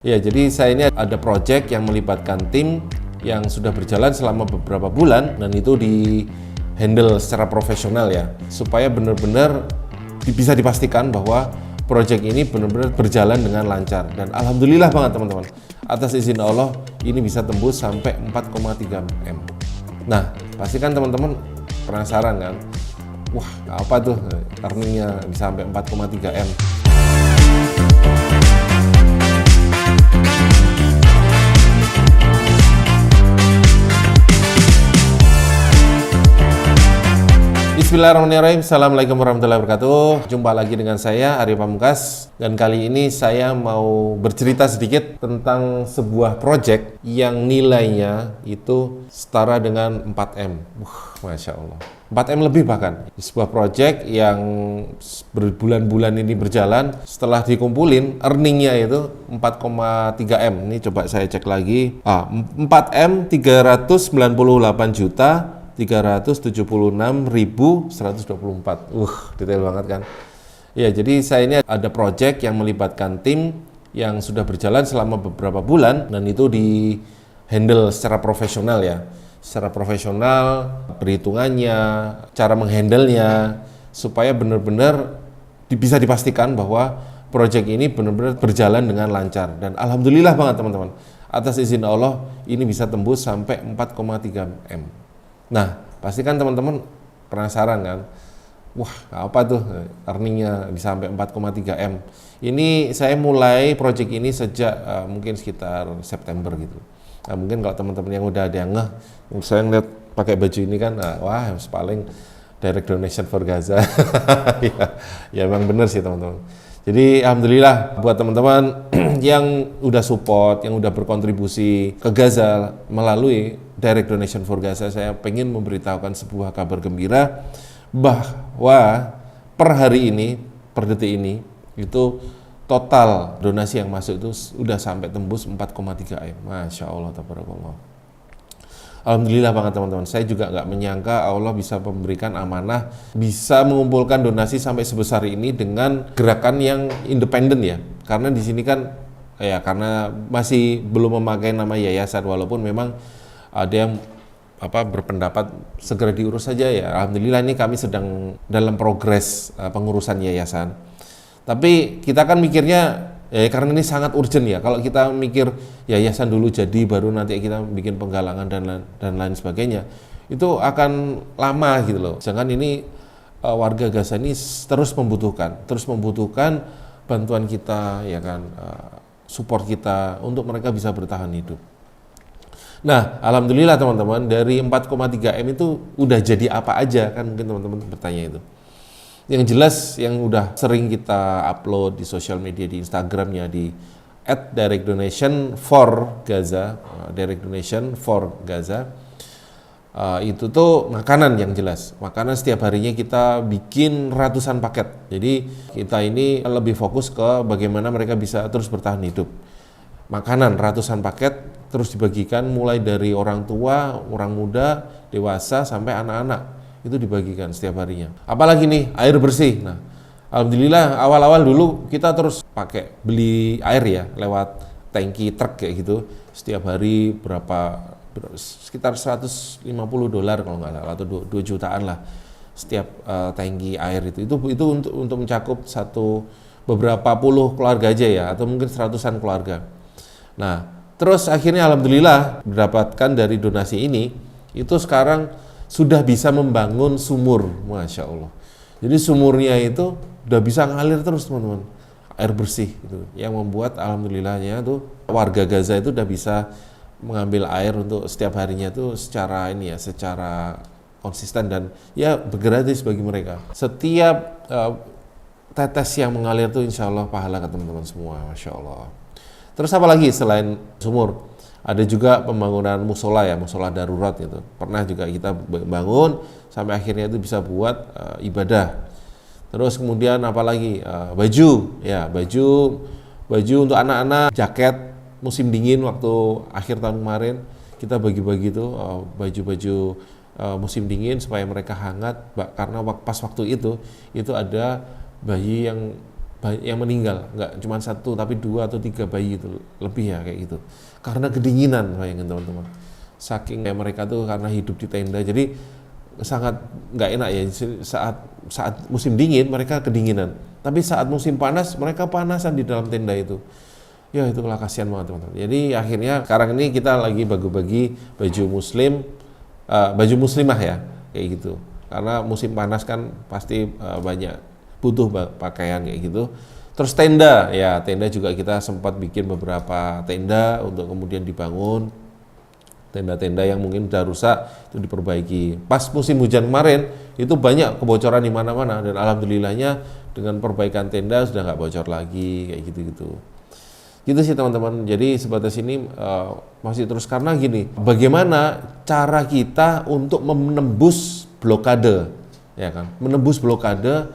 Ya, jadi saya ini ada project yang melibatkan tim yang sudah berjalan selama beberapa bulan dan itu di handle secara profesional ya, supaya benar-benar bisa dipastikan bahwa project ini benar-benar berjalan dengan lancar. Dan alhamdulillah banget teman-teman, atas izin Allah ini bisa tembus sampai 4,3 M. Nah, pastikan teman-teman penasaran kan? Wah, apa tuh earningnya bisa sampai 4,3 M? Bismillahirrahmanirrahim. Assalamualaikum warahmatullahi wabarakatuh. Jumpa lagi dengan saya Aryo Pamungkas, dan kali ini saya mau bercerita sedikit tentang sebuah project yang nilainya itu setara dengan 4M. Masya Allah, 4M lebih bahkan. Sebuah project yang berbulan-bulan ini berjalan, setelah dikumpulin earningnya itu 4,3M. Ini coba saya cek lagi. 4M 398 juta 376.124. Detail banget kan? Ya, jadi saya ini ada project yang melibatkan tim yang sudah berjalan selama beberapa bulan dan itu di handle secara profesional ya. Secara profesional, perhitungannya, cara menghandlenya, supaya benar-benar bisa dipastikan bahwa project ini benar-benar berjalan dengan lancar. Dan alhamdulillah banget teman-teman, atas izin Allah ini bisa tembus sampai 4,3 M. Nah, pastikan teman-teman penasaran kan? Wah, apa tuh earningnya bisa sampai 4,3 M? Ini saya mulai project ini sejak mungkin sekitar September gitu. Nah, mungkin kalau teman-teman yang udah ada yang saya ngeliat pakai baju ini kan, wah paling direct donation for Gaza. ya emang bener sih teman-teman. Jadi alhamdulillah buat teman-teman yang udah support, yang udah berkontribusi ke Gaza melalui direct donation for Gaza, saya pengen memberitahukan sebuah kabar gembira bahwa per hari ini, per detik ini, itu total donasi yang masuk itu udah sampai tembus 4,3 M. Masya Allah, tabarakallah. Alhamdulillah banget teman-teman. Saya juga nggak menyangka Allah bisa memberikan amanah, bisa mengumpulkan donasi sampai sebesar ini dengan gerakan yang independen ya. Karena di sini kan ya karena masih belum memakai nama yayasan, walaupun memang ada yang berpendapat segera diurus saja ya. Alhamdulillah ini kami sedang dalam progres pengurusan yayasan. Tapi kita kan mikirnya ya karena ini sangat urgent ya. Kalau kita mikir yayasan dulu jadi baru nanti kita bikin penggalangan dan lain sebagainya, itu akan lama gitu loh. Sedangkan ini warga Gaza ini terus membutuhkan bantuan kita ya kan, support kita untuk mereka bisa bertahan hidup. Nah, alhamdulillah teman-teman, dari 4,3 M itu udah jadi apa aja kan, mungkin teman-teman bertanya itu. Yang jelas yang udah sering kita upload di sosial media, di Instagramnya di @directdonation4gaza, direct donation for Gaza. Itu tuh makanan yang jelas. Makanan setiap harinya kita bikin ratusan paket. Jadi kita ini lebih fokus ke bagaimana mereka bisa terus bertahan hidup. Makanan ratusan paket terus dibagikan mulai dari orang tua, orang muda, dewasa sampai anak-anak. Itu dibagikan setiap harinya. Apalagi nih air bersih. Nah, alhamdulillah awal-awal dulu kita terus pakai beli air ya lewat tangki truk kayak gitu. Setiap hari sekitar $150 kalau nggak salah, atau 2 jutaan lah setiap tangki air itu untuk mencakup beberapa puluh keluarga aja ya, atau mungkin seratusan keluarga. Nah, terus akhirnya alhamdulillah mendapatkan dari donasi ini, itu sekarang sudah bisa membangun sumur, Masya Allah. Jadi sumurnya itu udah bisa ngalir terus teman-teman, air bersih gitu, yang membuat alhamdulillahnya tuh warga Gaza itu udah bisa mengambil air untuk setiap harinya tuh secara konsisten dan ya gratis bagi mereka. Setiap tetes yang mengalir tuh insya Allah pahala ke teman-teman semua, Masya Allah. Terus apa lagi selain sumur? Ada juga pembangunan musola ya, musola darurat gitu. Pernah juga kita bangun sampai akhirnya itu bisa buat ibadah. Terus kemudian apa lagi? Baju untuk anak-anak, jaket musim dingin waktu akhir tahun kemarin kita bagi-bagi tuh baju-baju musim dingin supaya mereka hangat, karena pas waktu itu ada bayi yang yang meninggal, nggak cuma 1 tapi 2 atau 3 bayi itu lebih ya kayak gitu. Karena kedinginan, bayangin teman-teman. Saking kayak mereka tuh karena hidup di tenda, jadi sangat nggak enak ya. Saat musim dingin mereka kedinginan, tapi saat musim panas mereka panasan di dalam tenda itu. Ya itulah kasihan banget teman-teman. Jadi akhirnya sekarang ini kita lagi bagi-bagi baju muslim, baju muslimah ya kayak gitu. Karena musim panas kan pasti banyak butuh pakaian kayak gitu. Terus tenda, ya tenda juga kita sempat bikin beberapa tenda untuk kemudian dibangun. Tenda-tenda yang mungkin udah rusak itu diperbaiki. Pas musim hujan kemarin itu banyak kebocoran di mana-mana dan alhamdulillahnya dengan perbaikan tenda sudah nggak bocor lagi kayak gitu-gitu. Gitu sih teman-teman. Jadi sebatas ini masih terus karena gini, bagaimana cara kita untuk menembus blokade, ya kan? Menembus blokade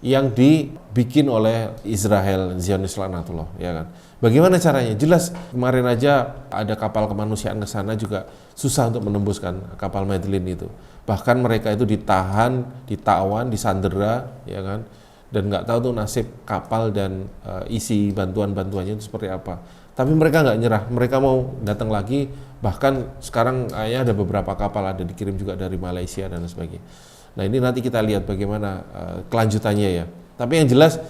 yang dibikin oleh Israel, Zionis laknatullah, ya kan? Bagaimana caranya? Jelas kemarin aja ada kapal kemanusiaan ke sana juga susah untuk menembuskan kapal Medlin itu. Bahkan mereka itu ditahan, ditawan, disandera, ya kan? Dan nggak tahu tuh nasib kapal dan isi bantuan-bantuannya itu seperti apa. Tapi mereka nggak nyerah, mereka mau datang lagi. Bahkan sekarang kayaknya ada beberapa kapal ada dikirim juga dari Malaysia dan sebagainya. Nah ini nanti kita lihat bagaimana kelanjutannya ya. Tapi yang jelas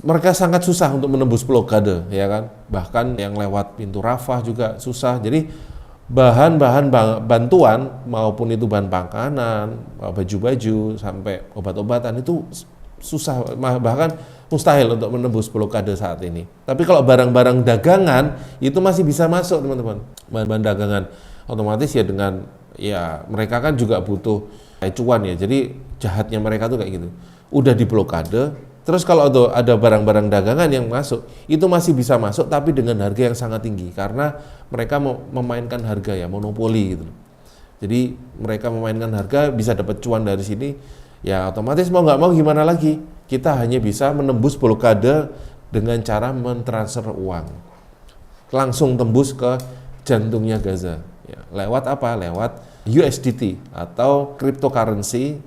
mereka sangat susah untuk menembus blokade, ya kan. Bahkan yang lewat pintu Rafah juga susah. Jadi bahan-bahan bantuan maupun itu bahan makanan, baju-baju sampai obat-obatan itu susah, bahkan mustahil untuk menembus blokade saat ini. Tapi kalau barang-barang dagangan itu masih bisa masuk teman-teman. Bahan-bahan dagangan otomatis ya dengan ya mereka kan juga butuh cuan ya. Jadi jahatnya mereka tuh kayak gitu. Udah diblokade, terus kalau ada barang-barang dagangan yang masuk itu masih bisa masuk tapi dengan harga yang sangat tinggi karena mereka mau memainkan harga ya, monopoli gitu. Jadi mereka memainkan harga bisa dapat cuan dari sini. Ya otomatis mau nggak mau gimana lagi, kita hanya bisa menembus blokade dengan cara mentransfer uang. Langsung tembus ke jantungnya Gaza. Ya, lewat apa? Lewat USDT atau cryptocurrency,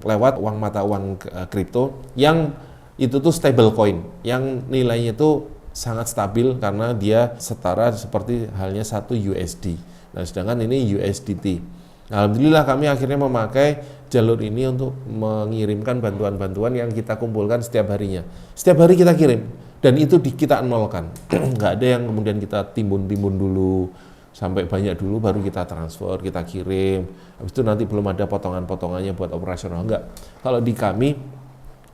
lewat uang mata uang kripto yang itu tuh stable coin, yang nilainya itu sangat stabil karena dia setara seperti halnya 1 USD. Nah sedangkan ini USDT. Alhamdulillah kami akhirnya memakai jalur ini untuk mengirimkan bantuan-bantuan yang kita kumpulkan setiap harinya. Setiap hari kita kirim dan itu kita nolkan. Nggak ada yang kemudian kita timbun-timbun dulu sampai banyak dulu baru kita transfer, kita kirim. Habis itu nanti belum ada potongan-potongannya buat operasional. Enggak. Kalau di kami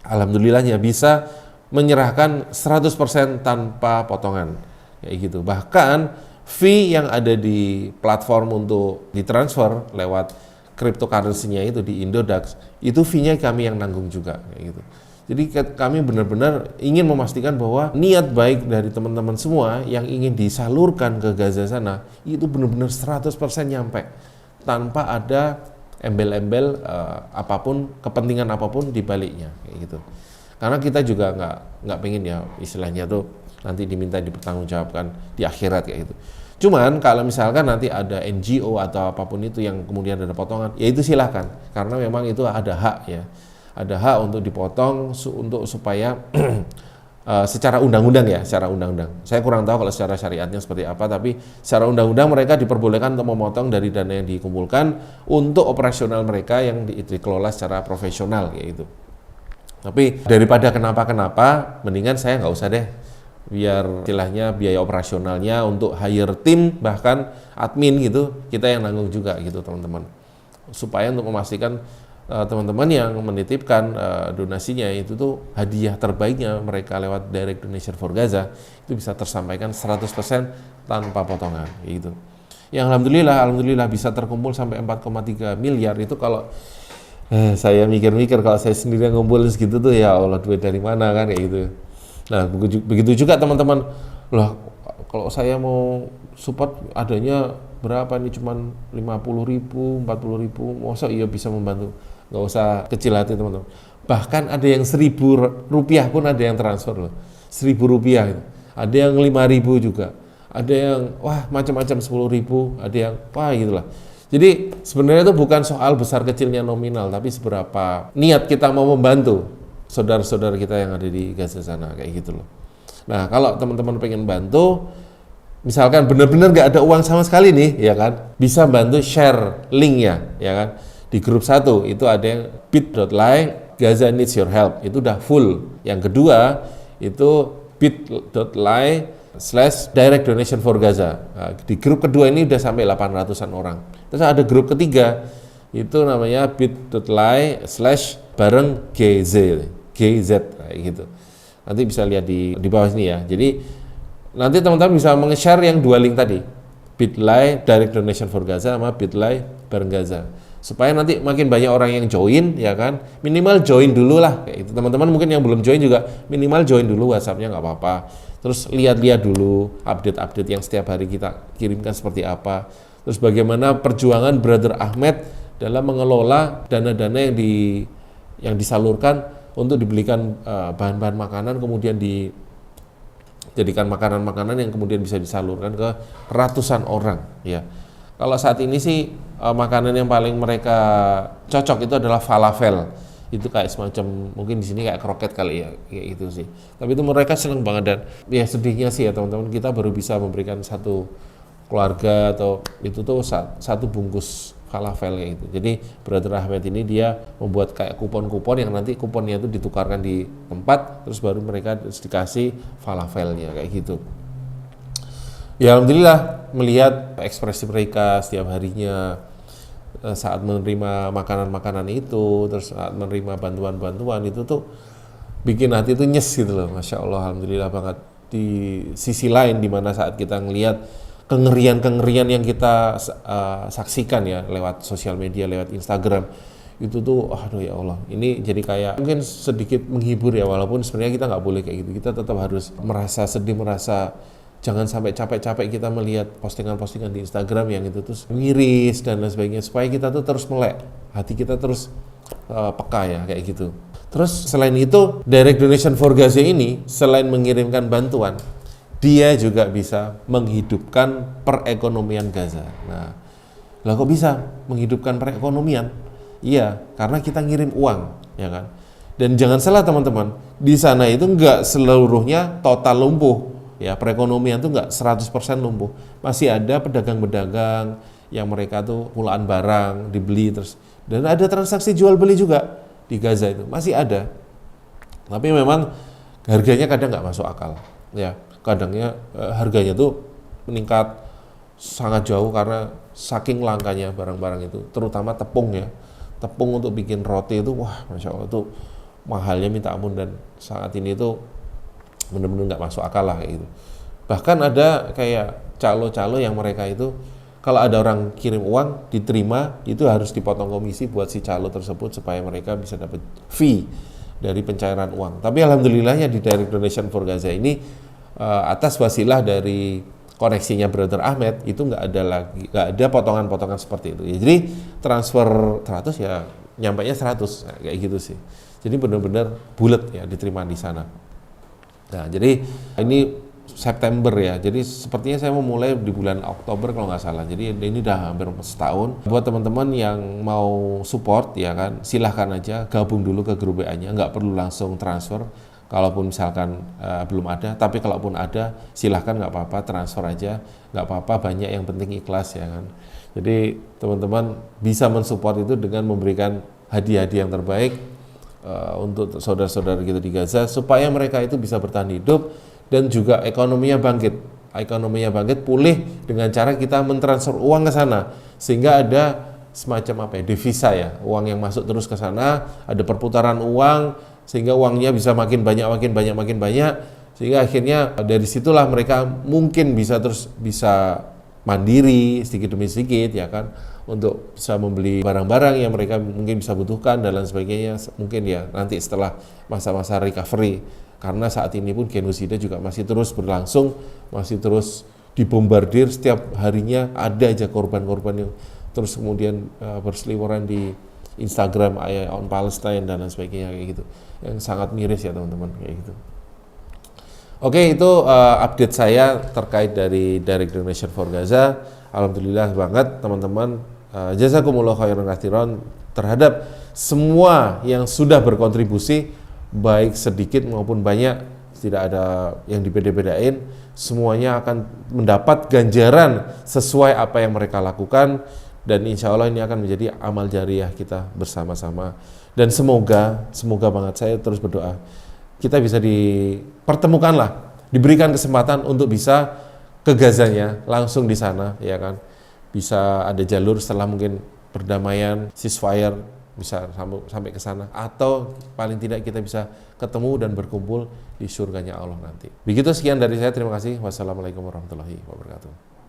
alhamdulillahnya bisa menyerahkan 100% tanpa potongan. Kayak gitu. Bahkan fee yang ada di platform untuk ditransfer lewat cryptocurrency-nya itu di Indodax, itu fee-nya kami yang nanggung juga kayak gitu. Jadi kami benar-benar ingin memastikan bahwa niat baik dari teman-teman semua yang ingin disalurkan ke Gaza sana itu benar-benar 100% nyampe tanpa ada embel-embel apapun, kepentingan apapun di baliknya kayak gitu. Karena kita juga nggak pengen ya istilahnya tuh nanti diminta dipertanggungjawabkan di akhirat kayak gitu. Cuman kalau misalkan nanti ada NGO atau apapun itu yang kemudian ada potongan, ya itu silahkan. Karena memang itu ada hak ya. Ada hak untuk dipotong untuk supaya secara undang-undang ya, secara undang-undang. Saya kurang tahu kalau secara syariatnya seperti apa, tapi secara undang-undang mereka diperbolehkan untuk memotong dari dana yang dikumpulkan untuk operasional mereka yang dikelola secara profesional kayak gitu. Tapi daripada kenapa-kenapa, mendingan saya nggak usah deh. Biar istilahnya biaya operasionalnya untuk hire tim bahkan admin gitu kita yang nanggung juga gitu teman-teman, supaya untuk memastikan teman-teman yang menitipkan donasinya itu tuh hadiah terbaiknya mereka lewat Direct Donation for Gaza itu bisa tersampaikan 100% tanpa potongan gitu. Yang alhamdulillah bisa terkumpul sampai 4,3 miliar itu. Kalau saya mikir-mikir kalau saya sendiri ngumpul segitu tuh ya Allah duit dari mana kan kayak gitu. Nah, begitu juga teman-teman. Lah, kalau saya mau support adanya berapa nih, cuman 50.000, 40.000, masa iya bisa membantu? Nggak usah kecil hati teman-teman. Bahkan ada yang 1.000 rupiah pun ada yang transfer loh. 1.000 rupiah gitu. Ada yang 5.000 juga. Ada yang wah macam-macam 10.000, ada yang wah gitulah. Jadi sebenarnya itu bukan soal besar kecilnya nominal, tapi seberapa niat kita mau membantu. saudara-saudara kita yang ada di Gaza sana kayak gitu loh. Nah, kalau teman-teman pengen bantu, misalkan benar-benar nggak ada uang sama sekali nih, ya kan, bisa bantu share linknya, ya kan, di grup 1 itu ada yang bit.ly Gaza needs your help, itu udah full. Yang kedua itu bit.ly / direct donation for Gaza. Nah, di grup kedua ini udah sampai 800-an orang. Terus ada grup ketiga itu namanya bit.ly / bareng GZ kayak gitu. Nanti bisa lihat di bawah sini ya. Jadi nanti teman-teman bisa meng-share yang 2 link tadi, bit.ly direct donation for Gaza sama bit.ly bareng Gaza, supaya nanti makin banyak orang yang join, ya kan, minimal join dulu lah kayak gitu. Teman-teman mungkin yang belum join juga minimal join dulu WhatsApp-nya, nggak apa-apa. Terus lihat-lihat dulu update-update yang setiap hari kita kirimkan seperti apa. Terus bagaimana perjuangan Brother Ahmed dalam mengelola dana-dana yang disalurkan untuk dibelikan bahan-bahan makanan, kemudian dijadikan makanan-makanan yang kemudian bisa disalurkan ke ratusan orang, ya. Kalau saat ini sih makanan yang paling mereka cocok itu adalah falafel. Itu kayak semacam, mungkin di sini kayak kroket kali ya, kayak gitu sih. Tapi itu mereka seneng banget, dan ya sedihnya sih ya teman-teman, kita baru bisa memberikan satu keluarga atau itu tuh satu bungkus falafel kayak gitu. Jadi Brother Ahmed ini dia membuat kayak kupon-kupon yang nanti kuponnya itu ditukarkan di tempat, terus baru mereka dikasih falafelnya kayak gitu. Ya alhamdulillah melihat ekspresi mereka setiap harinya saat menerima makanan-makanan itu, terus saat menerima bantuan-bantuan itu tuh bikin hati itu nyes gitu loh. Masya Allah, alhamdulillah banget. Di sisi lain, dimana saat kita ngelihat kengerian-kengerian yang kita saksikan ya lewat sosial media, lewat Instagram, itu tuh aduh ya Allah, ini jadi kayak mungkin sedikit menghibur ya, walaupun sebenarnya kita nggak boleh kayak gitu. Kita tetap harus merasa sedih, merasa jangan sampai capek-capek kita melihat postingan-postingan di Instagram yang itu terus miris dan lain sebagainya, supaya kita tuh terus melek, hati kita terus peka ya kayak gitu. Terus selain itu, Direct Donation for Gaza ini selain mengirimkan bantuan, dia juga bisa menghidupkan perekonomian Gaza. Nah, lah kok bisa menghidupkan perekonomian? Iya, karena kita ngirim uang, ya kan? Dan jangan salah teman-teman, di sana itu enggak seluruhnya total lumpuh. Ya, perekonomian itu enggak 100% lumpuh. Masih ada pedagang-pedagang yang mereka tuh pulaan barang, dibeli terus. Dan ada transaksi jual beli juga di Gaza itu, masih ada. Tapi memang harganya kadang nggak masuk akal, ya. Kadangnya harganya tuh meningkat sangat jauh karena saking langkanya barang-barang itu, terutama tepung ya. Tepung untuk bikin roti itu, wah Masya Allah tuh mahalnya minta ampun, dan saat ini tuh benar-benar nggak masuk akal lah kayak gitu. Bahkan ada kayak calo-calo yang mereka itu kalau ada orang kirim uang diterima, itu harus dipotong komisi buat si calo tersebut supaya mereka bisa dapat fee dari pencairan uang. Tapi alhamdulillahnya di Direct Donation for Gaza ini atas wasilah dari koneksinya Brother Ahmed itu nggak ada potongan-potongan seperti itu. Ya, jadi transfer 100 ya nyampainya 100 kayak gitu sih. Jadi benar-benar bulat ya diterima di sana. Nah, jadi ini September ya, jadi sepertinya saya mau mulai di bulan Oktober kalau nggak salah. Jadi ini udah hampir setahun. Buat teman-teman yang mau support ya kan, silahkan aja gabung dulu ke grup WA-nya, nggak perlu langsung transfer. Kalaupun misalkan belum ada, tapi kalaupun ada silahkan, nggak apa-apa, transfer aja, nggak apa-apa, banyak, yang penting ikhlas ya kan. Jadi teman-teman bisa mensupport itu dengan memberikan hadiah-hadiah yang terbaik untuk saudara-saudara kita di Gaza, supaya mereka itu bisa bertahan hidup dan juga ekonominya bangkit pulih dengan cara kita mentransfer uang ke sana, sehingga ada semacam apa ya, devisa ya, uang yang masuk terus ke sana, ada perputaran uang, sehingga uangnya bisa makin banyak, sehingga akhirnya dari situlah mereka mungkin bisa mandiri sedikit demi sedikit ya kan, untuk bisa membeli barang-barang yang mereka mungkin bisa butuhkan dan lain sebagainya, mungkin ya nanti setelah masa-masa recovery. Karena saat ini pun genosida juga masih terus berlangsung, masih terus dibombardir, setiap harinya ada aja korban-korban yang terus kemudian berseliweran di Instagram, on Palestine dan lain sebagainya kayak gitu, yang sangat miris ya teman-teman kayak gitu. Oke, itu update saya terkait dari Direct Donation for Gaza. Alhamdulillah banget teman-teman, jazakumullah khairan katsiran terhadap semua yang sudah berkontribusi baik sedikit maupun banyak, tidak ada yang dibeda-bedain, semuanya akan mendapat ganjaran sesuai apa yang mereka lakukan, dan insya Allah ini akan menjadi amal jariah kita bersama-sama. Dan semoga banget, saya terus berdoa, kita bisa dipertemukan lah, diberikan kesempatan untuk bisa ke Gazanya langsung di sana, ya kan, bisa ada jalur setelah mungkin perdamaian, ceasefire, bisa sampai ke sana, atau paling tidak kita bisa ketemu dan berkumpul di surganya Allah nanti. Begitu, sekian dari saya, terima kasih. Wassalamualaikum warahmatullahi wabarakatuh.